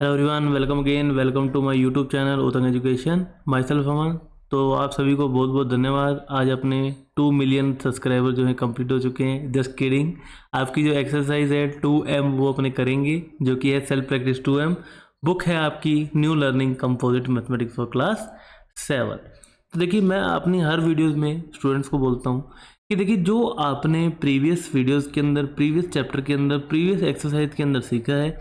Hello everyone, welcome again, welcome to my YouTube channel Utang education. Myself Aman. तो आप सभी को बहुत बहुत धन्यवाद। आज अपने 2 मिलियन सब्सक्राइबर जो है कंप्लीट हो चुके हैं। Just kidding. आपकी जो एक्सरसाइज है 2M वो अपने करेंगे, जो कि है सेल्फ प्रैक्टिस 2M। बुक है आपकी new learning composite mathematics for class 7। तो देखिए, मैं अपनी हर वीडियोज़ में स्टूडेंट्स को बोलता हूँ कि देखिए, जो आपने प्रीवियस वीडियोज़ के अंदर, प्रीवियस चैप्टर के अंदर, प्रीवियस एक्सरसाइज के अंदर सीखा है,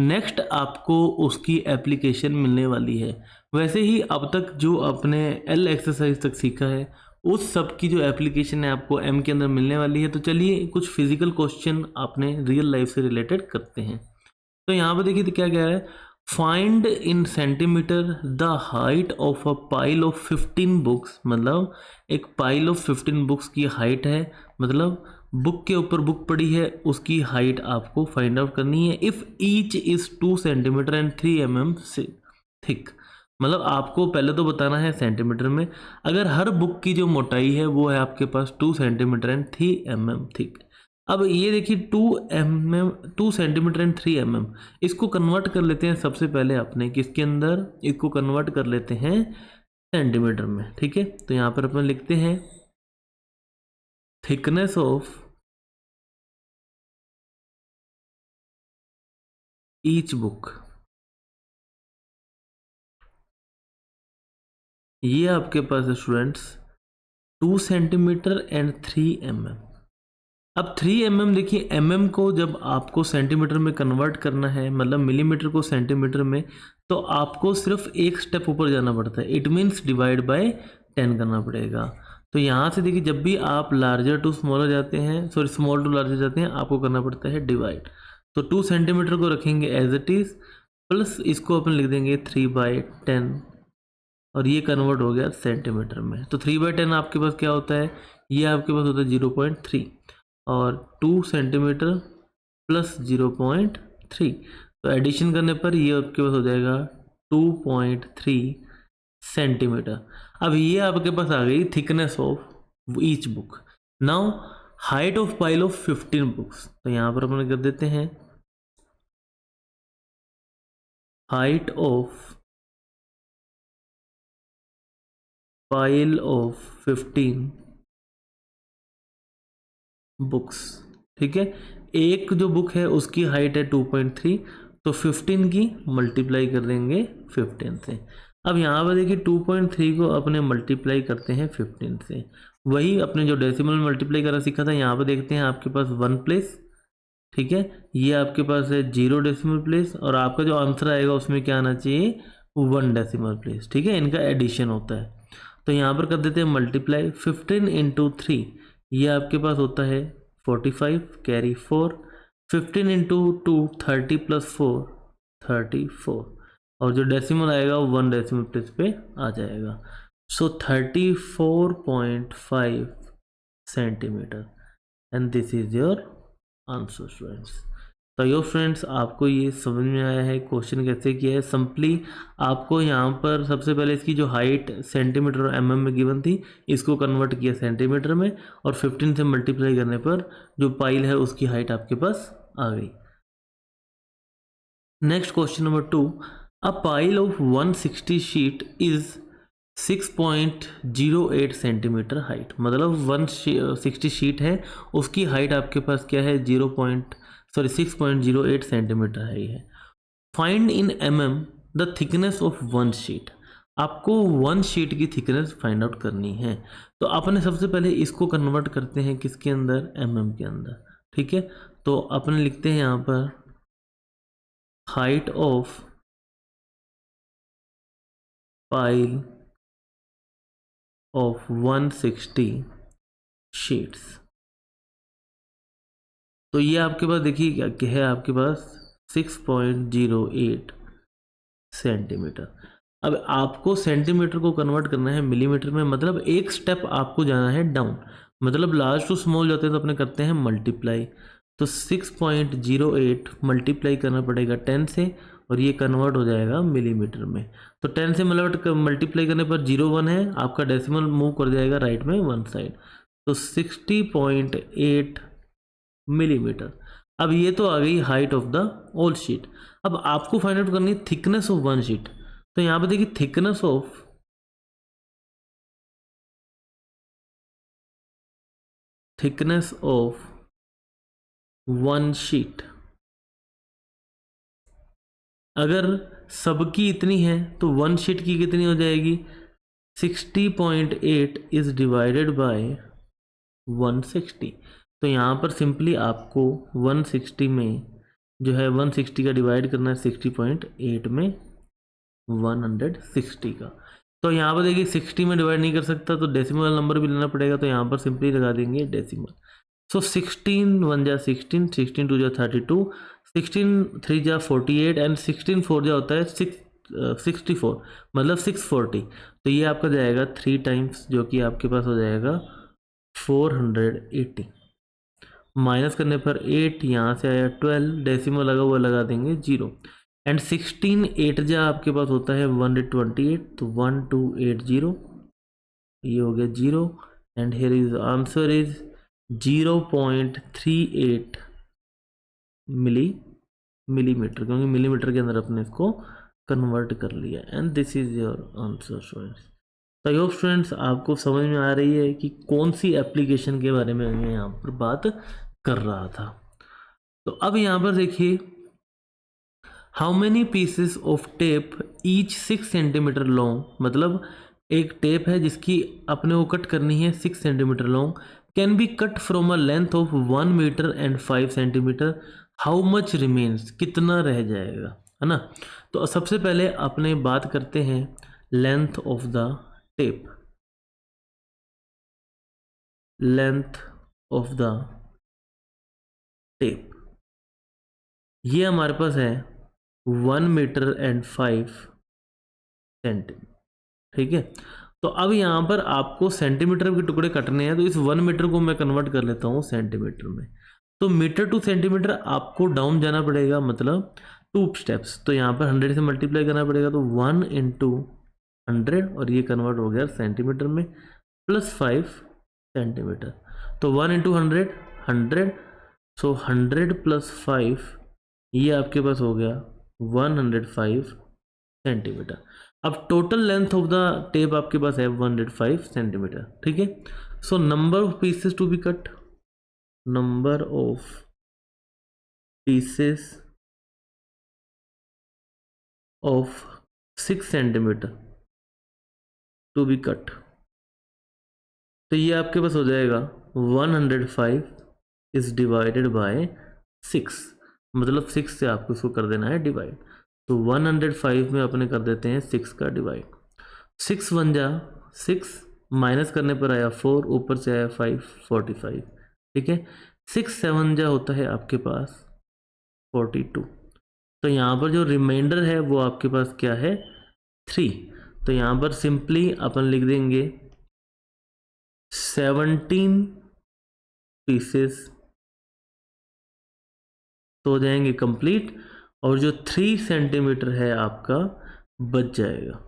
नेक्स्ट आपको उसकी एप्लीकेशन मिलने वाली है। वैसे ही अब तक जो आपने एल एक्सरसाइज तक सीखा है, उस सब की जो एप्लीकेशन है आपको एम के अंदर मिलने वाली है। तो चलिए कुछ फिजिकल क्वेश्चन आपने रियल लाइफ से रिलेटेड करते हैं। तो यहाँ पे देखिए क्या क्या है। Find in centimetre the height of a pile of 15 books. मतलब एक पाइल ऑफ 15 बुक्स की हाइट है, मतलब बुक के ऊपर बुक पड़ी है, उसकी हाइट आपको फाइंड आउट करनी है। If each is 2 centimetre and 3 mm से थिक। मतलब आपको पहले तो बताना है सेंटीमीटर में। अगर हर बुक की जो मोटाई है वो है आपके पास 2 सेंटीमीटर एंड 3 mm थिक। अब ये देखिए 2 सेंटीमीटर एंड 3 mm, इसको कन्वर्ट कर लेते हैं सबसे पहले अपने किसके अंदर, इसको कन्वर्ट कर लेते हैं सेंटीमीटर में। ठीक है, तो यहाँ पर अपन लिखते हैं थिकनेस ऑफ ईच बुक। ये आपके पास है स्टूडेंट्स 2 सेंटीमीटर एंड 3 mm। अब 3 mm देखिए, mm को जब आपको सेंटीमीटर में कन्वर्ट करना है, मतलब मिलीमीटर को सेंटीमीटर में, तो आपको सिर्फ एक स्टेप ऊपर जाना पड़ता है। इट मीन्स डिवाइड बाय 10 करना पड़ेगा। तो यहाँ से देखिए, जब भी आप लार्जर टू स्मॉलर जाते हैं, सॉरी स्मॉल टू लार्जर जाते हैं, आपको करना पड़ता है डिवाइड। तो 2 सेंटीमीटर को रखेंगे एज इट इज़, प्लस इसको अपन लिख देंगे 3/10, और ये कन्वर्ट हो गया सेंटीमीटर में। तो 3/10 आपके पास क्या होता है, ये आपके पास होता है 0.3, और 2 सेंटीमीटर प्लस 0.3, तो एडिशन करने पर ये आपके पास हो जाएगा 2.3 सेंटीमीटर। अब ये आपके पास आ गई thickness of each book. Now height of pile of 15 books, तो यहाँ पर अपन कर देते हैं height of pile of 15 books. ठीक है, एक जो बुक है उसकी हाइट है 2.3, तो 15 की मल्टीप्लाई कर देंगे 15 से। अब यहाँ पर देखिए 2.3 को अपने मल्टीप्लाई करते हैं 15 से, वही अपने जो डेसिमल मल्टीप्लाई करना सीखा था। यहाँ पर देखते हैं आपके पास 1 प्लेस, ठीक है, ये आपके पास है 0 डेसिमल प्लेस, और आपका जो आंसर आएगा उसमें क्या आना चाहिए, 1 डेसिमल प्लेस। ठीक है, इनका एडिशन होता है। तो यहाँ पर कर देते हैं मल्टीप्लाई 15 इंटू 3, ये आपके पास होता है 45, कैरी 4, 15 इंटू 2 30 प्लस 4 34, और जो डेसिमल आएगा वो 1 डेसिमल प्लेस पे आ जाएगा। सो 34.5 centimetre, and this is your answer students. तो यो फ्रेंड्स, आपको ये समझ में आया है क्वेश्चन कैसे किया है। सिंपली आपको यहाँ पर सबसे पहले इसकी जो हाइट सेंटीमीटर और mm में गिवन थी, इसको कन्वर्ट किया सेंटीमीटर में, और 15 से मल्टीप्लाई करने पर जो पाइल है उसकी हाइट आपके पास आ गई। Next question number 2, a pile of 160 sheet is 6.08 centimetre height. मतलब 160 शीट है, उसकी हाइट आपके पास क्या है, 6.08 सेंटीमीटर है। Find in mm the thickness of 1 sheet. आपको 1 शीट की थिकनेस फाइंड आउट करनी है। तो अपने सबसे पहले इसको कन्वर्ट करते हैं किसके अंदर, mm के अंदर। ठीक है, तो अपने लिखते हैं यहाँ पर height of pile of 160 sheets. तो ये आपके पास देखिए क्या है, आपके पास 6.08 सेंटीमीटर। अब आपको सेंटीमीटर को कन्वर्ट करना है मिलीमीटर में, मतलब एक स्टेप आपको जाना है डाउन। मतलब लार्ज टू स्मॉल जाते हैं तो अपने करते हैं मल्टीप्लाई। तो 6.08 मल्टीप्लाई करना पड़ेगा 10 से, और ये कन्वर्ट हो जाएगा मिलीमीटर में। तो 10 से मल्टीप्लाई करने पर 0 1 है, आपका डेसिमल मूव कर जाएगा राइट में 1 साइड। तो 60.8 मिलीमीटर। अब ये तो आ गई height of the old sheet. अब आपको फाइंड आउट करनी है थिकनेस ऑफ वन शीट। तो यहाँ पे देखिए थिकनेस ऑफ वन शीट अगर सबकी इतनी है तो वन शीट की कितनी हो जाएगी, 60.8 इज डिवाइडेड बाय 160। तो यहाँ पर सिंपली आपको 160 में जो है 160 का डिवाइड करना है 60.8 में 160 का। तो यहाँ पर देखिए 60 में डिवाइड नहीं कर सकता तो डेसिमल नंबर भी लेना पड़ेगा, तो यहाँ पर सिंपली लगा देंगे डेसिमल। सो 16 1 जा 16, 16 2 जा 32, 16 3 जा 48 एंड 16 4 जा होता है 64, मतलब 640। तो ये आपका जाएगा 3 टाइम्स, जो कि आपके पास हो जाएगा 480। माइनस करने पर 8, यहाँ से आया 12, डेसिमल लगा हुआ लगा देंगे 0 एंड 16 8 जा आपके पास होता है 128, तो 1280 ये हो गया 0 and here is answer is 0.38 millimetre, क्योंकि मिलीमीटर के अंदर अपने इसको कन्वर्ट कर लिया and this is your answer students. तो आई होप स्टूडेंट्स आपको समझ में आ रही है कि कौन सी एप्लीकेशन के बारे में मैं यहाँ पर बात कर रहा था। तो अब यहाँ पर देखिए how many pieces of tape each 6 centimetre long, मतलब एक टेप है जिसकी अपने को कट करनी है 6 centimetre long, can be cut from a length of 1 metre and 5 centimetre, how much remains, कितना रह जाएगा, है ना। तो सबसे पहले अपने बात करते हैं length of the tape. Length of the tape ये हमारे पास है 1 मीटर एंड 5 सेंटीमीटर, ठीक है। तो अब यहाँ पर आपको सेंटीमीटर के टुकड़े कटने हैं, तो इस 1 मीटर को मैं कन्वर्ट कर लेता हूँ सेंटीमीटर में। तो मीटर टू सेंटीमीटर आपको डाउन जाना पड़ेगा, मतलब 2 स्टेप्स। तो यहाँ पर 100 से मल्टीप्लाई करना पड़ेगा, तो 1 इंटू 100 और ये कन्वर्ट हो गया सेंटीमीटर में, प्लस 5 सेंटीमीटर। तो 1 इंटू 100 100, सो 100 प्लस 5 ये आपके पास हो गया 105 सेंटीमीटर। अब total length of the tape आपके पास है 105 सेंटीमीटर, ठीक है। So number of pieces to be cut, number of pieces of 6 centimetre to be cut, तो ये आपके पास हो जाएगा 105 इज डिवाइडेड बाय 6, मतलब 6 से आपको इसको कर देना है डिवाइड। तो 105 में अपने कर देते हैं 6 का डिवाइड। 6 1 जा 6, माइनस करने पर आया 4, ऊपर से आया 5, 45, ठीक है। 6 7 जा होता है आपके पास 42। तो यहाँ पर जो रिमाइंडर है वो आपके पास क्या है 3। तो यहाँ पर सिंपली अपन लिख देंगे 17 पीसेस तो हो जाएंगे कंप्लीट, और जो 3 सेंटीमीटर है आपका बच जाएगा,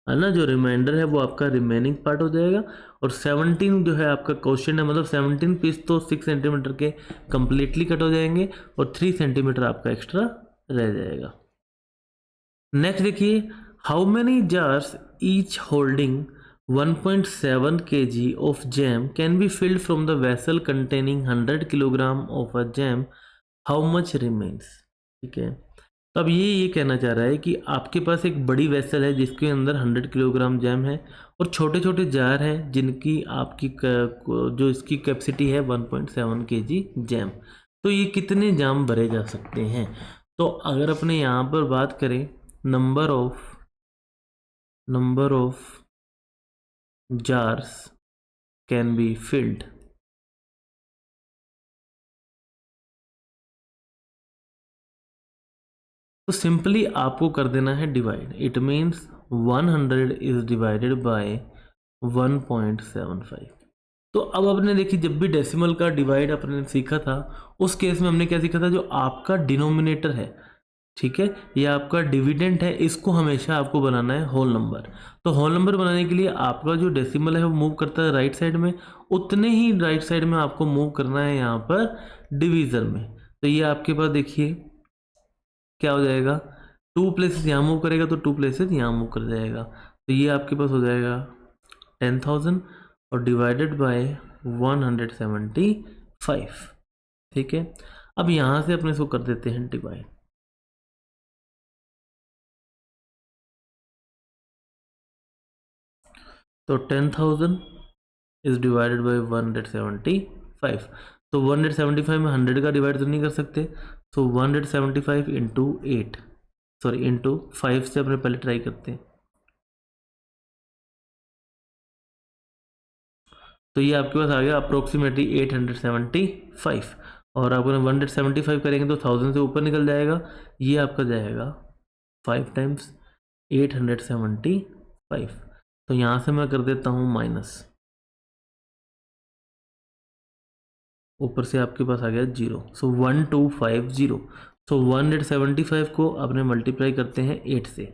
है ना। जो रिमाइंडर है वो आपका रिमेनिंग पार्ट हो जाएगा, और 17 जो है आपका क्वेश्चन है, मतलब 17 पीस तो 6 सेंटीमीटर के कंप्लीटली कट हो जाएंगे और 3 सेंटीमीटर आपका एक्स्ट्रा रह जाएगा। नेक्स्ट देखिए how many jars each holding 1.7 kg of jam can be filled from the vessel containing 100 kilogram of a jam, how much remains, ठीक है। तब ये कहना चाह रहा है कि आपके पास एक बड़ी वेसल है जिसके अंदर 100 किलोग्राम जैम है, और छोटे छोटे जार हैं जिनकी आपकी जो इसकी कैपेसिटी है 1.7 kg जैम। तो ये कितने जाम भरे जा सकते हैं। तो अगर अपने यहाँ पर बात करें number of jars can be filled, तो सिंपली आपको कर देना है divide. It means 100 is divided by 1.75। तो अब आपने देखी जब भी डेसिमल का डिवाइड अपने सीखा था उस केस में हमने क्या सीखा था, जो आपका डिनोमिनेटर है, ठीक है, ये आपका डिविडेंड है, इसको हमेशा आपको बनाना है होल नंबर। तो होल नंबर बनाने के लिए आपका जो डेसिमल है वो मूव करता है राइट साइड में, उतने ही राइट साइड में आपको मूव करना है यहाँ पर डिवीज़र में। तो ये आपके पास देखिए क्या हो जाएगा, 2 प्लेसेस यहाँ मूव करेगा तो 2 प्लेसेस यहाँ मूव कर जाएगा। तो ये आपके पास हो जाएगा 10,000 और डिवाइडेड बाय 175। ठीक है, अब यहाँ से अपने इसको कर देते हैं डिवाइड। तो 10,000 इज डिवाइडेड बाय 175। तो 175 में 100 का डिवाइड तो नहीं कर सकते, तो 175 इंटू 8, सॉरी इंटू 5 से अपने पहले ट्राई करते हैं। तो ये आपके पास आ गया अप्रोक्सीमेटली 875, और आप 175 करेंगे तो 1000 से ऊपर निकल जाएगा। ये आपका जाएगा 5 टाइम्स 875। तो यहाँ से मैं कर देता हूँ माइनस, ऊपर से आपके पास आ गया 0, सो 1250। सो 175 को अपने मल्टीप्लाई करते हैं 8 से।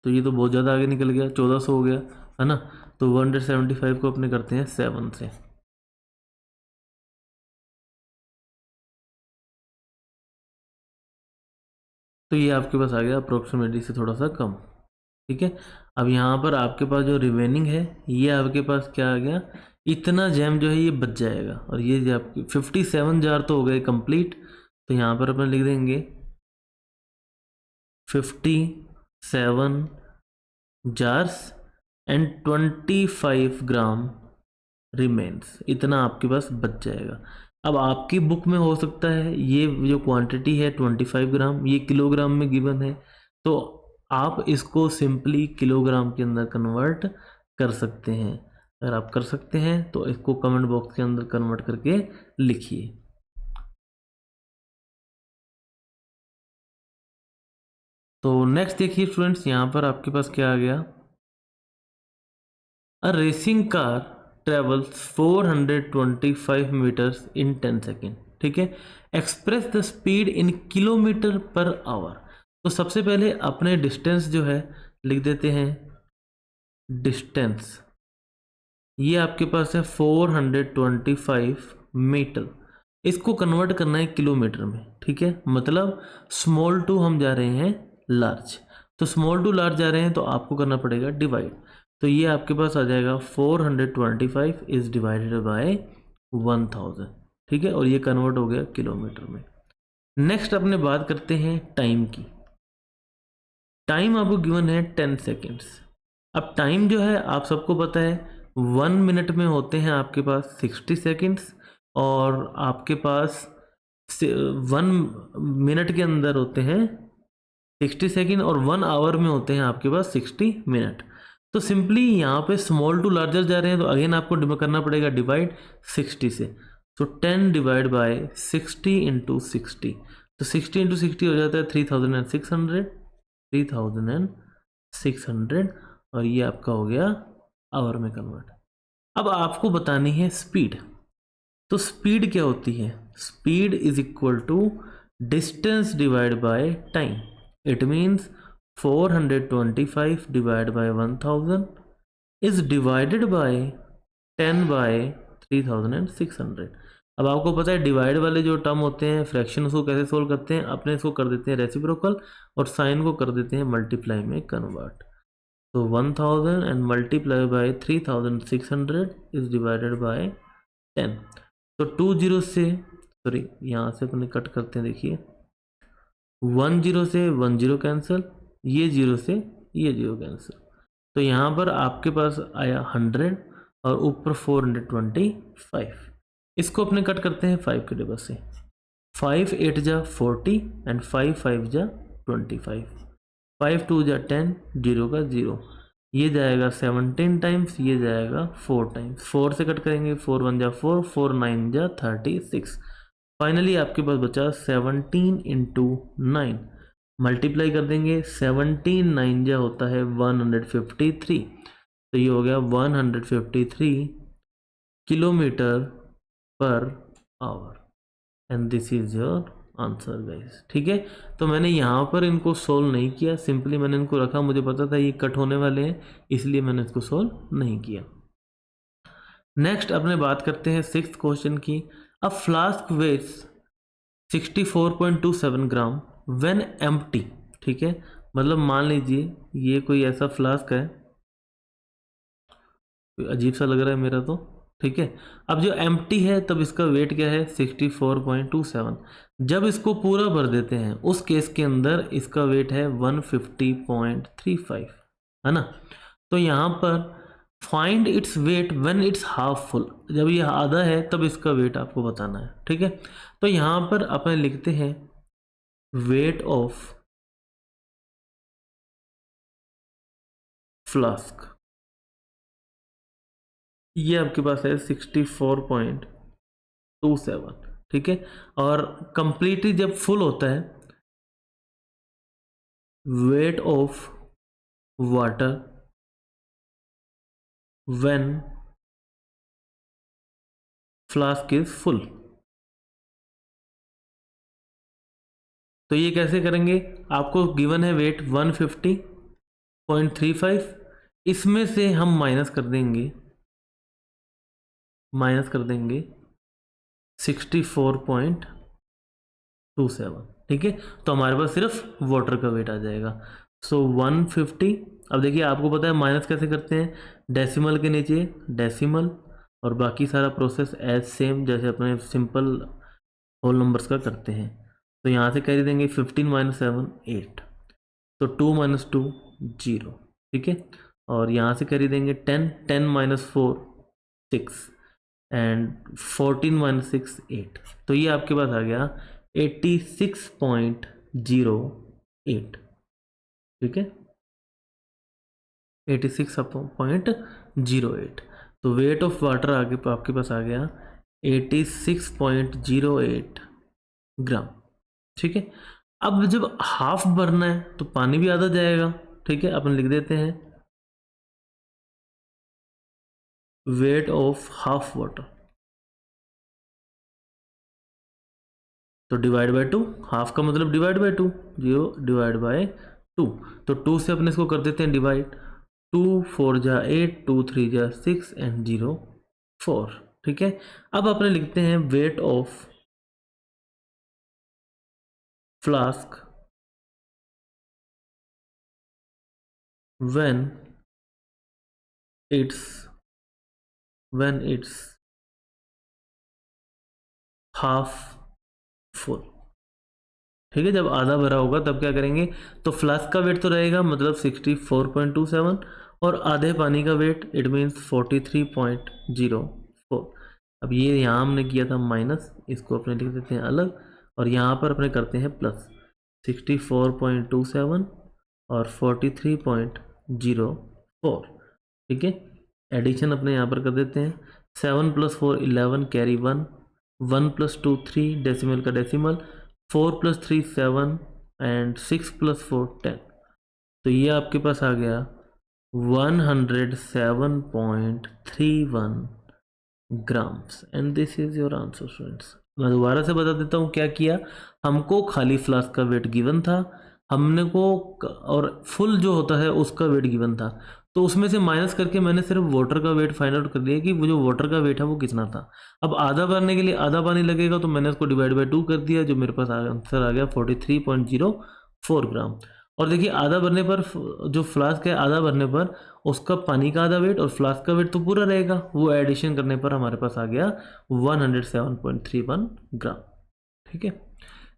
तो ये तो बहुत ज़्यादा आगे निकल गया, 1400 हो गया है ना। तो 175 को अपने करते हैं 7 से। तो ये आपके पास आ गया अप्रोक्सीमेटली से थोड़ा सा कम। ठीक है, अब यहाँ पर आपके पास जो रिमेनिंग है ये आपके पास क्या आ गया, इतना जैम जो है ये बच जाएगा। और ये जो आपकी 57 जार तो हो गए कंप्लीट। तो यहाँ पर अपन लिख देंगे 57 जार्स एंड 25 ग्राम रिमेन्स, इतना आपके पास बच जाएगा। अब आपकी बुक में हो सकता है ये जो क्वांटिटी है 25 ग्राम, ये किलोग्राम में गिवन है, तो आप इसको सिंपली किलोग्राम के अंदर कन्वर्ट कर सकते हैं। अगर आप कर सकते हैं तो इसको कमेंट बॉक्स के अंदर कन्वर्ट करके लिखिए। तो नेक्स्ट देखिए स्टूडेंट्स, यहाँ पर आपके पास क्या आ गया, a racing car travels 425 metres in 10 second. ठीक है, express the speed in kilometre per hour. तो सबसे पहले अपने डिस्टेंस जो है लिख देते हैं, डिस्टेंस ये आपके पास है 425 मीटर, इसको कन्वर्ट करना है किलोमीटर में। ठीक है, मतलब स्मॉल टू हम जा रहे हैं लार्ज, तो स्मॉल टू लार्ज जा रहे हैं तो आपको करना पड़ेगा डिवाइड। तो ये आपके पास आ जाएगा 425 इज डिवाइडेड बाय 1000। ठीक है, और ये कन्वर्ट हो गया किलोमीटर में। नेक्स्ट अपने बात करते हैं टाइम की। टाइम आपको गिवन है 10 सेकेंड्स। अब टाइम जो है आप सबको पता है 1 मिनट में होते हैं आपके पास 60 सेकेंड्स, और आपके पास 1 मिनट के अंदर होते हैं 60 सेकेंड, और 1 आवर में होते हैं आपके पास 60 मिनट। तो सिंपली यहाँ पे स्मॉल टू लार्जर जा रहे हैं तो अगेन आपको करना पड़ेगा डिवाइड 60 से। तो 10 डिवाइड बाय 60 इंटू 60, तो 60 इंटू 60 हो जाता है 3600, 3600, और ये आपका हो गया आवर में कन्वर्ट। अब आपको बतानी है स्पीड। तो स्पीड क्या होती है, speed is equal to distance divide by time. It means 425 divided by 1000 is divided by 10 by 3600। अब आपको पता है डिवाइड वाले जो टर्म होते हैं फ्रैक्शन, उसको कैसे सोल्व करते हैं, अपने इसको कर देते हैं रेसिप्रोकल और साइन को कर देते हैं मल्टीप्लाई में कन्वर्ट। तो 1000 and multiply by 3600 is divided by 10। तो 20 से, सॉरी यहाँ से अपने कट करते हैं, देखिए 10 से 10 कैंसिल, ये 0 से ये 0 कैंसिल। तो यहाँ पर आपके पास आया 100 और ऊपर 425। इसको अपने कट करते हैं 5 के टेबल से। 5 8 जा 40 एंड 5 5 जा 25, 5 2 जा 10, 0 का 0, ये जाएगा 17 टाइम्स, ये जाएगा 4 टाइम्स। 4 से कट करेंगे, 4 1 जा 4, 4 9 जा 36। फाइनली आपके पास बचा 17 इंटू 9, मल्टीप्लाई कर देंगे, 17 9 जा होता है 153। तो ये हो गया 153 kilometre per our, and this is your answer guys. ठीक है, तो मैंने यहाँ पर इनको सोल्व नहीं किया, सिंपली मैंने इनको रखा, मुझे पता था ये कट होने वाले हैं, इसलिए मैंने इसको सोल्व नहीं किया। नेक्स्ट अपने बात करते हैं सिक्स्थ क्वेश्चन की। A flask weights 64.27 gram when empty. ठीक है, मतलब मान लीजिए ये कोई ऐसा फ्लास्क है, अजीब सा लग रहा है मेरा तो। ठीक है, अब जो एम्प्टी है तब इसका वेट क्या है 64.27। जब इसको पूरा भर देते हैं उस केस के अंदर इसका वेट है 150.35, है ना। तो यहाँ पर find its weight when it's half full, जब ये आधा है तब इसका वेट आपको बताना है। ठीक है, तो यहाँ पर अपन लिखते हैं वेट ऑफ फ्लास्क, ये आपके पास है 64.27। ठीक है, और कंप्लीटली जब फुल होता है weight of water when flask is full. तो ये कैसे करेंगे, आपको गिवन है वेट 150.35, इसमें से हम माइनस कर देंगे 64.27। ठीक है, तो हमारे पास सिर्फ वाटर का वेट आ जाएगा। सो 150, अब देखिए आपको पता है माइनस कैसे करते हैं, डेसिमल के नीचे डेसिमल, और बाकी सारा प्रोसेस एज सेम जैसे अपने सिंपल होल नंबर्स का करते हैं। तो यहाँ से कैरी देंगे 15 माइनस 7 8, तो 2 माइनस 2 0। ठीक है, और यहाँ से कैरी देंगे 10, 10 माइनस 4 6, एंड 14 माइनस 6 8। तो ये आपके पास आ गया 86.08। ठीक है, 86.08। तो वेट ऑफ वाटर आगे आपके पास आ गया 86.08 ग्राम। ठीक है, अब जब हाफ भरना है तो पानी भी आधा जाएगा। ठीक है, अपन लिख देते हैं वेट ऑफ हाफ वाटर, तो डिवाइड बाय 2, हाफ का मतलब डिवाइड बाय 2, 0 डिवाइड बाय 2, तो 2 से अपने इसको कर देते हैं डिवाइड, 2 4 जा 8, 2 3 जा 6 एंड 0 4। ठीक है, अब अपने लिखते हैं weight of flask when it's half full. ठीक है, जब आधा भरा होगा तब क्या करेंगे, तो फ्लास्क का वेट तो रहेगा मतलब 64.27, और आधे पानी का वेट इट मीन्स 43.04। अब ये यहाँ हमने किया था माइनस, इसको अपने लिख देते हैं अलग, और यहाँ पर अपने करते हैं प्लस 64.27 और 43.04। ठीक है, एडिशन अपने यहाँ पर कर देते हैं, 7 + 4 11 कैरी 1, 1 + 2 3 डेसिमल का डेसिमल, 4 + 3 7 एंड 6 + 4 10। तो ये आपके पास आ गया 107.31 grams, and this is your answer students. मैं दोबारा से बता देता हूँ क्या किया, हमको खाली फ्लास्क का वेट गिवन था, हमने को और फुल जो होता है उसका वेट गिवन था, तो उसमें से माइनस करके मैंने सिर्फ वाटर का वेट फाइंड आउट कर लिया कि वो जो वाटर का वेट है वो कितना था। अब आधा भरने के लिए आधा पानी लगेगा, तो मैंने उसको डिवाइड बाय 2 कर दिया, जो मेरे पास आंसर आ गया 43.04 ग्राम। और देखिए आधा भरने पर जो फ्लास्क है आधा भरने पर उसका पानी का आधा वेट और फ्लास्क का वेट तो पूरा रहेगा, वो एडिशन करने पर हमारे पास आ गया 107.31 ग्राम। ठीक है,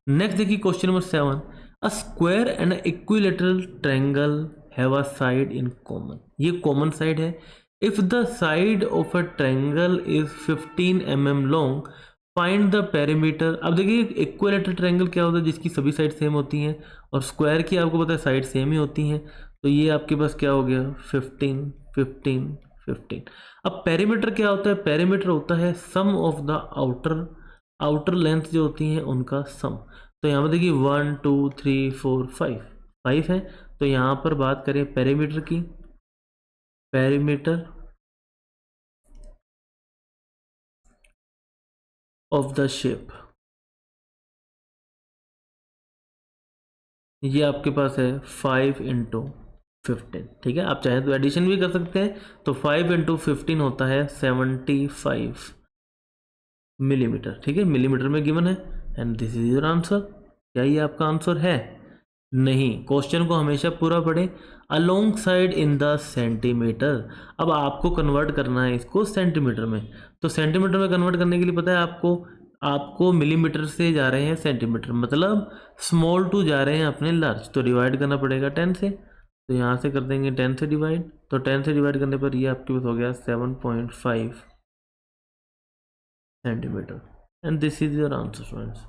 नेक्स्ट देखिए question number 7। A square and equilateral triangle have a side in common, ये कॉमन साइड है। If the side of a triangle is 15 mm long, find the perimeter. अब देखिए इक्विलेटरल ट्रायंगल क्या होता है, जिसकी सभी साइड सेम होती हैं, और स्क्वायर की आपको पता है साइड सेम ही होती हैं। तो ये आपके पास क्या हो गया 15 15 15। अब पेरीमीटर क्या होता है, पेरीमीटर होता है सम ऑफ द आउटर लेंथ जो होती हैं उनका सम। तो यहाँ पर देखिए 1 2 3 4 5 5 है, तो यहाँ पर बात करें पेरीमीटर की, पेरीमीटर ऑफ द शेप, ये आपके पास है 5 इंटू 15, ठीक है। आप चाहे तो एडिशन भी कर सकते हैं, तो 5 इंटू 15 होता है 75 मिलीमीटर, ठीक है, मिलीमीटर में गिवन है। And this is your answer. क्या ये आपका आंसर है? नहीं, क्वेश्चन को हमेशा पूरा पढ़ें। Along side in the centimetre, अब आपको कन्वर्ट करना है इसको सेंटीमीटर में, तो सेंटीमीटर में कन्वर्ट करने के लिए पता है आपको मिलीमीटर से जा रहे हैं सेंटीमीटर, मतलब स्मॉल टू जा रहे हैं अपने लार्ज, तो डिवाइड करना पड़ेगा 10 से, तो यहाँ से कर देंगे 10 से डिवाइड, तो 10 से डिवाइड करने पर ये आपके पास हो गया 7.5 centimetre. And this is your answer friends.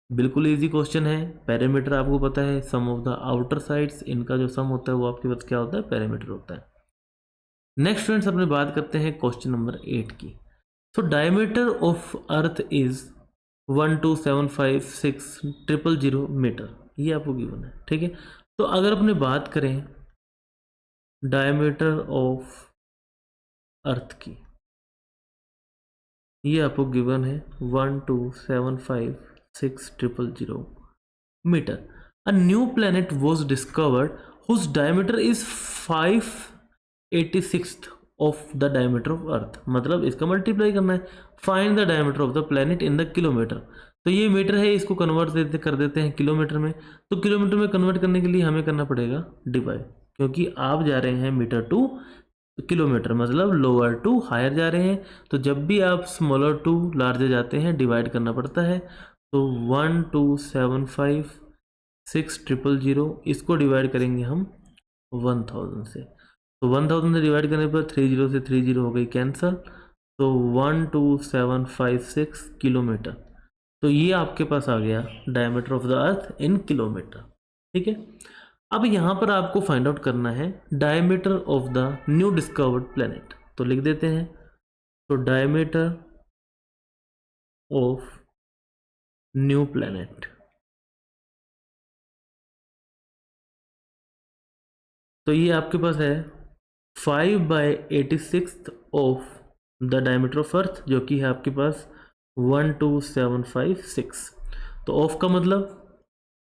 बिल्कुल इजी क्वेश्चन है। पेरीमीटर आपको पता है, सम ऑफ द आउटर साइड्स, इनका जो सम होता है वो आपके पास क्या होता है? पेरीमीटर होता है। नेक्स्ट फ्रेंड्स अपने बात करते हैं क्वेश्चन नंबर 8 की। So diameter of earth is 1275600 metre, ये आपको गिवन है, ठीक है। तो अगर अपने बात करें डायमीटर ऑफ अर्थ की, ये आपको गिवन है 1275600 metre. A new planet was discovered whose diameter is 5/86 of the diameter of earth, मतलब इसका मल्टीप्लाई करना है। Find the diameter of the planet in the kilometre, तो ये मीटर है, इसको कन्वर्ट कर देते हैं किलोमीटर में, तो किलोमीटर में कन्वर्ट करने के लिए हमें करना पड़ेगा डिवाइड, क्योंकि आप जा रहे हैं मीटर टू किलोमीटर, मतलब लोअर टू हायर जा रहे हैं, तो जब भी आप स्मॉलर टू लार्जर जाते हैं डिवाइड करना पड़ता है। तो 1275600, इसको डिवाइड करेंगे हम 1000 से, तो 1000 से डिवाइड करने पर 30 से 30 हो गई कैंसल, तो 12756 किलोमीटर। तो ये आपके पास आ गया diameter of the earth in kilometre, ठीक है। अब यहाँ पर आपको फाइंड आउट करना है diameter of the new discovered planet, तो लिख देते हैं, तो डायमीटर ऑफ न्यू प्लैनेट, तो ये आपके पास है 5/86 ऑफ द डायमीटर ऑफ अर्थ, जो कि है आपके पास 12756। तो ऑफ का मतलब,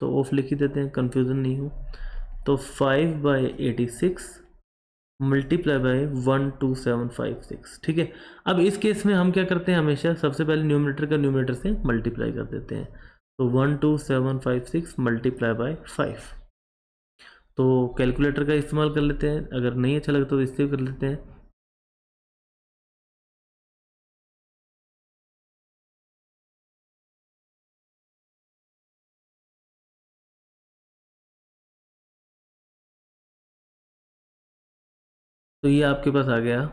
तो ऑफ लिख ही देते हैं, कंफ्यूजन नहीं हो, तो 5/86 मल्टीप्लाई बाय 12756, ठीक है। अब इस केस में हम क्या करते हैं, हमेशा सबसे पहले न्यूमरेटर का न्यूमरेटर से मल्टीप्लाई कर देते हैं, तो 12756 मल्टीप्लाई बाय 5, तो कैलकुलेटर का इस्तेमाल कर लेते हैं, अगर नहीं अच्छा लगता तो इससे कर लेते हैं। तो ये आपके पास आ गया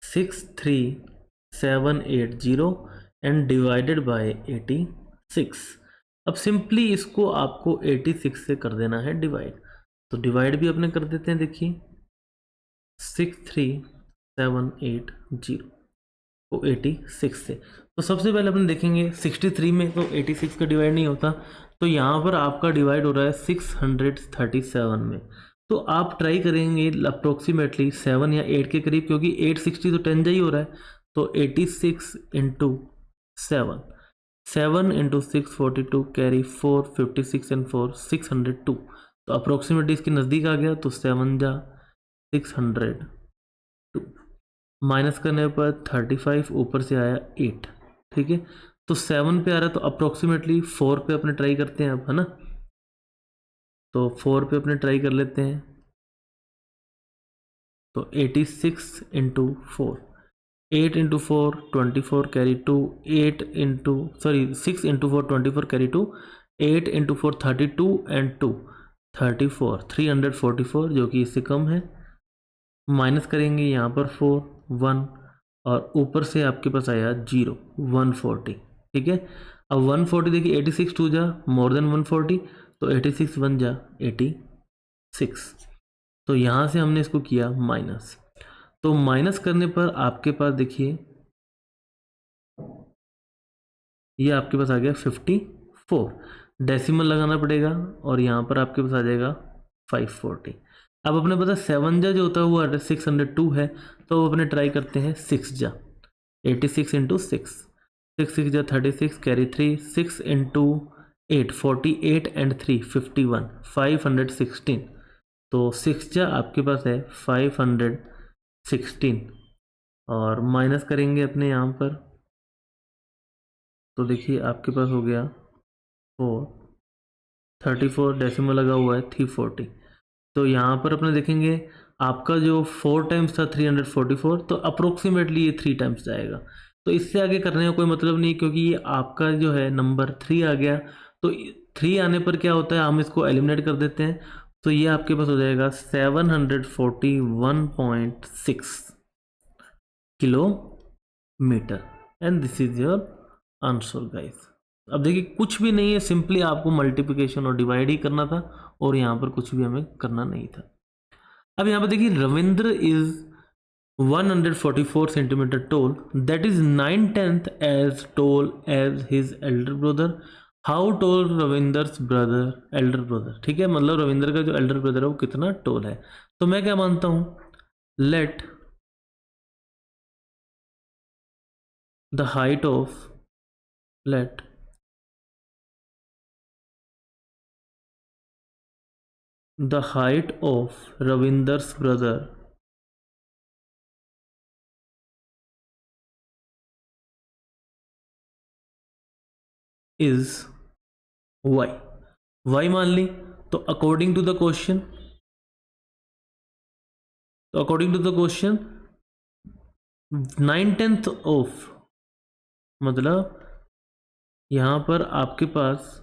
63780 एंड डिवाइडेड बाय 86। अब सिंपली इसको आपको 86 से कर देना है डिवाइड, तो डिवाइड भी अपने कर देते हैं, देखिए 63780 को 86 से, तो सबसे पहले अपन देखेंगे 63 में तो 86 का डिवाइड नहीं होता, तो यहाँ पर आपका डिवाइड हो रहा है 637 में, तो आप ट्राई करेंगे अप्रोक्सीमेटली 7 या 8 के करीब, क्योंकि 860 तो 10 जा ही हो रहा है, तो 86 इंटू 7 इंटू 642 कैरी 4 56 एंड 4 602, तो अप्रोक्सीमेटली इसके नज़दीक आ गया, तो 7 जा 602 माइनस करने पर 35 ऊपर से आया 8, ठीक है। तो 7 पे आ रहा है, तो अप्रोक्सीमेटली 4 पे अपने ट्राई करते हैं अब, है ना, तो 4 पे अपने ट्राई कर लेते हैं, तो 86 into 4, 8 into 4 24 carry 2, 6 into 4 24 carry 2, 8 into 4 32 and 2 34 344, जो कि इससे कम है, माइनस करेंगे यहाँ पर 4 1 और ऊपर से आपके पास आया 0 140, ठीक है। अब 140 देखिए 86 2 जा मोर देन 140, तो 86 1 जा 86, तो यहाँ से हमने इसको किया माइनस, तो माइनस करने पर आपके पास देखिए ये आपके पास आ गया 54, डेसिमल लगाना पड़ेगा और यहाँ पर आपके पास आ जाएगा 540। अब अपने पता 7 जा जो होता है वो 602 है, तो अपने ट्राई करते हैं 6 जा 86 इंटू 6 6 6 जा 36 कैरी 3 6 इंटू 8 48 एंड 3 51 516। तो 6 जा आपके पास है 516 और माइनस करेंगे अपने यहाँ पर, तो देखिए आपके पास हो गया 4 34 डेसिमल लगा हुआ है 340। तो यहाँ पर अपने देखेंगे आपका जो 4 टाइम्स था 344, तो अप्रोक्सीमेटली ये 3 टाइम्स जाएगा। तो इससे आगे करने का कोई मतलब नहीं, क्योंकि ये आपका जो है नंबर 3 आ गया। तो 3 आने पर क्या होता है, हम इसको एलिमिनेट कर देते हैं। तो ये आपके पास हो जाएगा 741.6 kilometre and this is your answer guys. अब देखिए कुछ भी नहीं है, सिंपली आपको मल्टीप्लिकेशन और डिवाइड ही करना था और यहाँ पर कुछ भी हमें करना नहीं था। अब यहाँ पर देखिए Ravindra is 144 centimetre tall, that is 9/10 as tall as his elder brother. How tall Ravinder's brother elder brother, ठीक है, मतलब रविंद्र का जो एल्डर ब्रदर है वो कितना टोल है। तो मैं क्या मानता हूँ, let the height of let the height of Ravinder's brother is y। y मान ली, तो अकॉर्डिंग टू द क्वेश्चन, तो according to the question 9/10 of, मतलब यहां पर आपके पास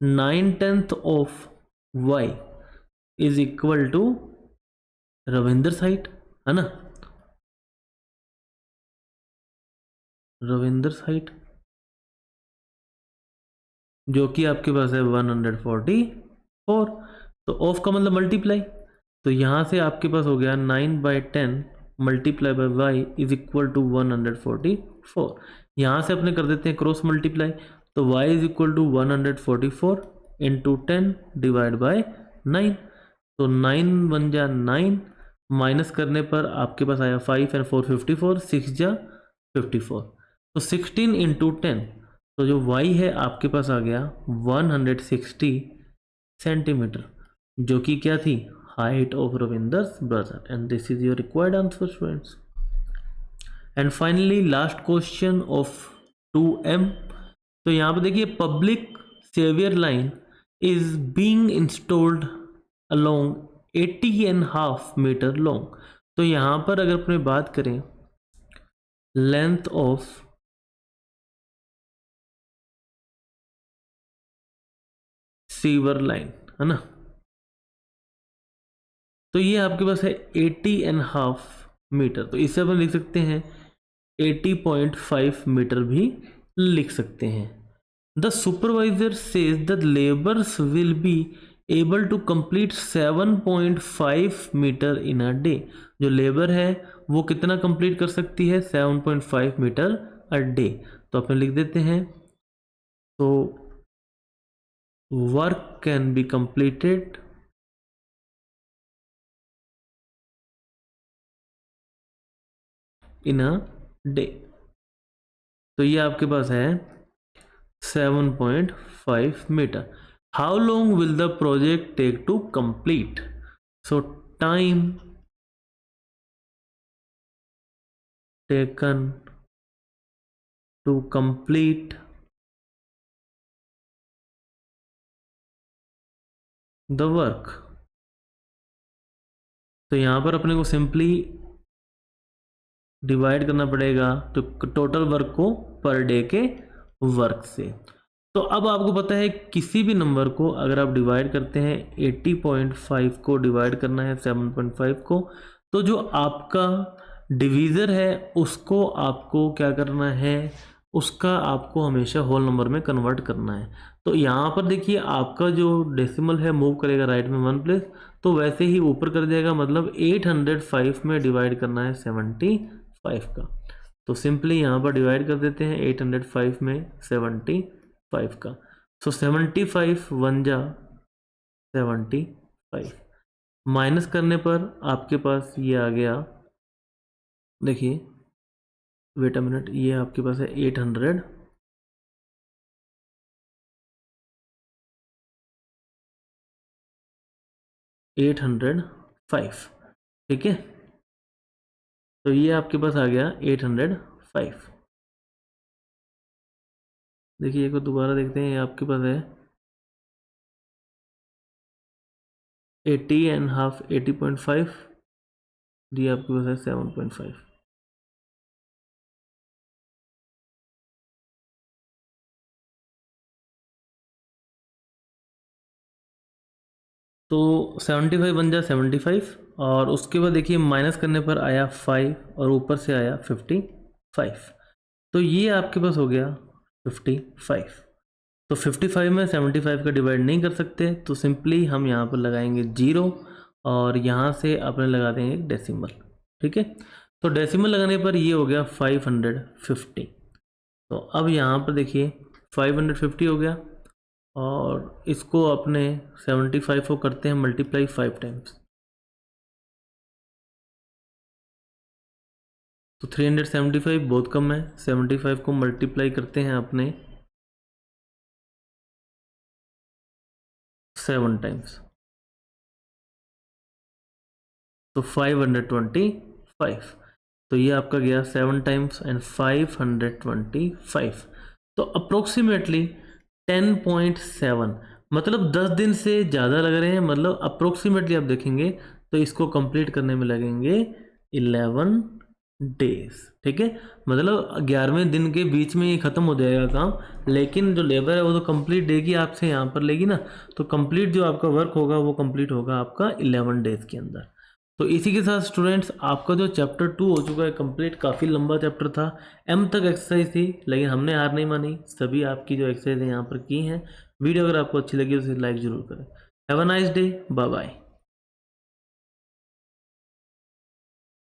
9/10 of y is equal to Ravinder's height, है ना, रविंदर्स हाइट जो कि आपके पास है 144। तो ऑफ का मतलब मल्टीप्लाई, तो यहाँ से आपके पास हो गया 9/10 multiply by y is equal to 144। यहाँ से अपने कर देते हैं क्रॉस मल्टीप्लाई, तो y is equal to 144 into 10 divide by 9। तो 9 बन जा 9, माइनस करने पर आपके पास आया 5 एंड 4 54, 6 जा 54। तो 16 इंटू 10, तो जो y है आपके पास आ गया 160 सेंटीमीटर, जो कि क्या थी, height of Ravinder's brother, and this is your required answer students. And finally last question of 2m। तो यहाँ पे देखिए public sewer line is being installed along 80.5 metre long. तो यहाँ पर अगर अपने बात करें लेंथ ऑफ सीवर लाइन, है ना, तो ये आपके पास है 80.5 मीटर। तो इसे अपन लिख सकते हैं 80.5 मीटर भी लिख सकते हैं। The supervisor says the labours will be able to complete 7.5 metre in a day. जो लेबर है वो कितना कंप्लीट कर सकती है, 7.5 मीटर अ डे। तो अपन लिख देते हैं, तो work can be completed in a day. तो ये आपके पास है 7.5 metre. How long will the project take to complete. So time taken to complete the work. तो यहां पर अपने को सिंपली डिवाइड करना पड़ेगा तो टोटल वर्क को पर डे के वर्क से। तो अब आपको पता है किसी भी नंबर को अगर आप डिवाइड करते हैं 80.5 को डिवाइड करना है 7.5 को, तो जो आपका डिवीज़र है उसको आपको क्या करना है, उसका आपको हमेशा होल नंबर में कन्वर्ट करना है। तो यहाँ पर देखिए आपका जो डेसिमल है मूव करेगा राइट में 1 प्लेस, तो वैसे ही ऊपर कर जाएगा, मतलब 805 में डिवाइड करना है 75 का। तो सिंपली यहाँ पर डिवाइड कर देते हैं 805 में 75 का। सो 75 1 जा 75, माइनस करने पर आपके पास ये आ गया, देखिए वेट अ मिनट, ये आपके पास है 800 805। ठीक है, तो ये आपके पास आ गया 805। देखिए एक बार दोबारा देखते हैं, ये आपके पास है 80 एंड हाफ 80.5, ये आपके पास है 7.5। तो 75 बन जाए 75, और उसके बाद देखिए माइनस करने पर आया 5 और ऊपर से आया 55। तो ये आपके पास हो गया 55। तो 55 में 75 का डिवाइड नहीं कर सकते, तो सिंपली हम यहाँ पर लगाएंगे 0 और यहाँ से अपने लगा देंगे एक डेसिमल। ठीक है, तो डेसिमल लगाने पर ये हो गया 550। तो अब यहाँ पर देखिए 550 हो गया, और इसको अपने 75 को करते हैं मल्टीप्लाई 5 टाइम्स, तो 375 बहुत कम है। 75 को मल्टीप्लाई करते हैं अपने 7 टाइम्स, तो 525। तो ये आपका गया 7 टाइम्स एंड 525। तो अप्रोक्सीमेटली 10.7, मतलब 10 दिन से ज़्यादा लग रहे हैं। मतलब अप्रोक्सीमेटली आप देखेंगे तो इसको कंप्लीट करने में लगेंगे 11 डेज। ठीक है, मतलब 11वें दिन के बीच में ये ख़त्म हो जाएगा काम, लेकिन जो लेबर है वो तो कंप्लीट देगी आपसे यहाँ पर लेगी ना, तो कंप्लीट जो आपका वर्क होगा वो कंप्लीट होगा आपका 11 डेज के अंदर। तो इसी के साथ स्टूडेंट्स आपका जो चैप्टर 2 हो चुका है कंप्लीट। काफ़ी लंबा चैप्टर था, एम तक एक्सरसाइज थी, लेकिन हमने हार नहीं मानी, सभी आपकी जो एक्सरसाइज है यहाँ पर की हैं। वीडियो अगर आपको अच्छी लगी तो इसे लाइक ज़रूर करें। Have a nice day, bye bye.